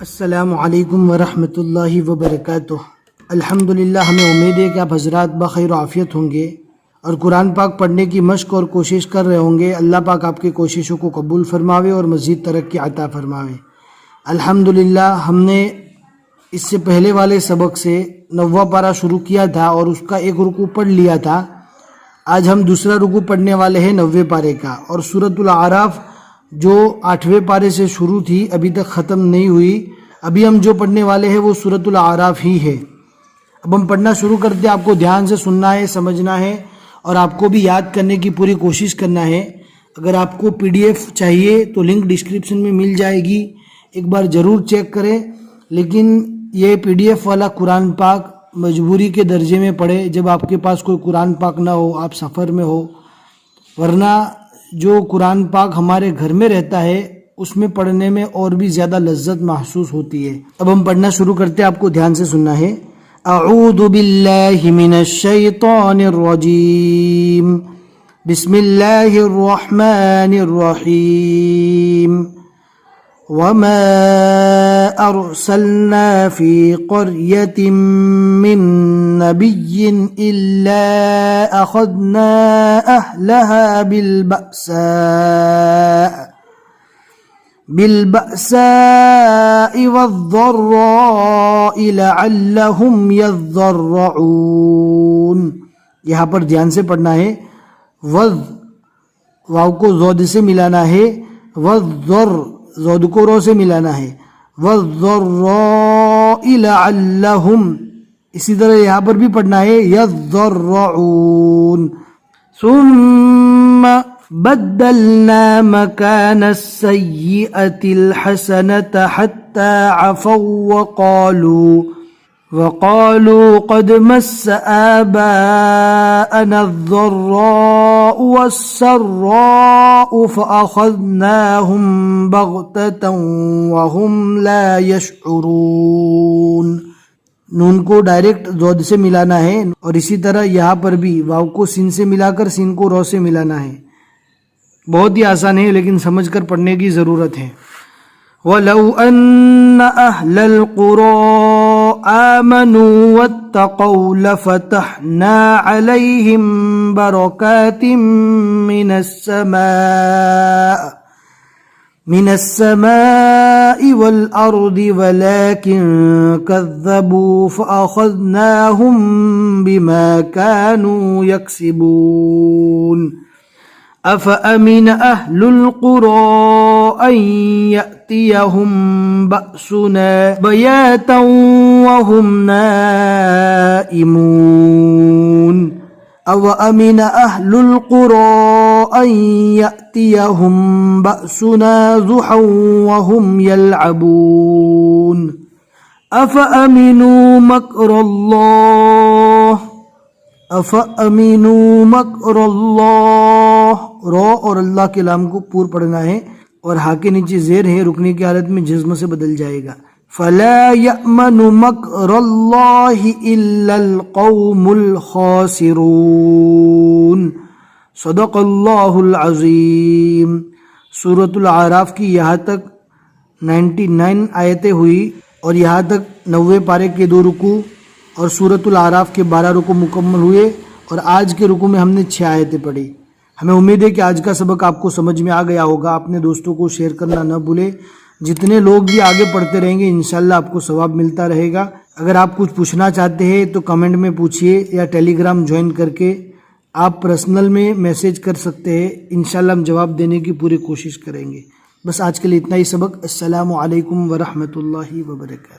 السلام علیکم ورحمۃ اللہ وبرکاتہ۔ الحمدللہ، ہمیں امید ہے کہ آپ حضرات بخیر و عافیت ہوں گے اور قرآن پاک پڑھنے کی مشق اور کوشش کر رہے ہوں گے۔ اللہ پاک آپ کی کوششوں کو قبول فرماوے اور مزید ترقی عطا فرماوے۔ الحمدللہ، ہم نے اس سے پہلے والے سبق سے 9واں پارہ شروع کیا تھا اور اس کا ایک رکوع پڑھ لیا تھا۔ آج ہم دوسرا رکوع پڑھنے والے ہیں 9ویں پارے کا، اور سورۃ الاعراف جو 8ویں پارے سے شروع تھی ابھی تک ختم نہیں ہوئی۔ ابھی ہم جو پڑھنے والے ہیں وہ سورۃ الاعراف ہی ہے۔ اب ہم پڑھنا شروع کرتے ہیں، آپ کو دھیان سے سننا ہے، سمجھنا ہے اور آپ کو بھی یاد کرنے کی پوری کوشش کرنا ہے۔ اگر آپ کو PDF چاہیے تو لنک ڈسکرپشن میں مل جائے گی، ایک بار ضرور چیک کریں۔ لیکن یہ PDF والا قرآن پاک مجبوری کے درجے میں پڑھے جب آپ کے پاس کوئی قرآن پاک نہ ہو، آپ سفر میں ہو، ورنہ جو قرآن پاک ہمارے گھر میں رہتا ہے اس میں پڑھنے میں اور بھی زیادہ لذت محسوس ہوتی ہے۔ اب ہم پڑھنا شروع کرتے ہیں، آپ کو دھیان سے سننا ہے۔ اعوذ باللہ من الشیطان الرجیم، بسم اللہ الرحمن الرحیم۔ وما ارسلنا فی قریۃ من نبی الا اخذنا اہلها بالبأساء والضراء لعلهم يضرعون۔ یہاں پر دھیان سے پڑھنا ہے، وذ واو کو زود سے ملانا ہے، والضر زود کو رو سے ملانا ہے، والضراء لعلهم، اسی طرح یہاں پر بھی پڑھنا ہے يضرعون۔ ثم بدلنا مكان السيئة الحسنة حتى عفوا وقالوا قد مس آباءنا الضراء والسراء فأخذناهم بغتة وهم لا يشعرون۔ نون کو ڈائریکٹ زود سے ملانا ہے، اور اسی طرح یہاں پر بھی واو کو سین سے ملا کر سین کو رو سے ملانا ہے۔ بہت ہی آسان ہے لیکن سمجھ کر پڑھنے کی ضرورت ہے۔ وَلَوْ أَنَّ أَهْلَ الْقُرَىٰ آمَنُوا وَاتَّقَوْا لَفَتَحْنَا عَلَيْهِمْ بَرَكَاتٍ من السماء والأرض ولكن كذبوا فأخذناهم بما كانوا يكسبون۔ أفأمن أهل القرى أن يأتيهم بأسنا بياتا وهم نائمون۔ أَوَأَمِنَ أَهْلُ الْقُرَىٰ أَن يَأْتِيَهُمْ بَأْسُنَا ضُحًى وَهُمْ يَلْعَبُونَ۔ أَفَأَمِنُوا مَكْرَ اللَّهِ، رو اور اللہ کے لام کو پور پڑھنا ہے، اور ہا کے نیچے زیر ہے، رکنے کی حالت میں جزم سے بدل جائے گا۔ فَلَا يَأْمَنُ مَكْرَ اللَّهِ إِلَّا الْقَوْمُ الْخَاسِرُونَ۔ صدق اللہ العظیم۔ سورۃ الاعراف کی یہاں تک 99 آیتیں ہوئی، اور یہاں تک 9ویں پارے کے 2 رکوع اور سورۃ الاعراف کے 12 رکوع مکمل ہوئے، اور آج کے رکوع میں ہم نے 6 آیتیں پڑھی۔ ہمیں امید ہے کہ آج کا سبق آپ کو سمجھ میں آ گیا ہوگا۔ اپنے دوستوں کو شیئر کرنا نہ بھولیں، جتنے لوگ بھی آگے پڑھتے رہیں گے انشاءاللہ آپ کو ثواب ملتا رہے گا۔ اگر آپ کچھ پوچھنا چاہتے ہیں تو کمنٹ میں پوچھیے، یا ٹیلی گرام جوائن کر کے آپ پرسنل میں میسیج کر سکتے ہیں، انشاءاللہ ہم جواب دینے کی پوری کوشش کریں گے۔ بس آج کے لیے اتنا ہی سبق۔ السلام علیکم ورحمۃ اللہ وبرکاتہ۔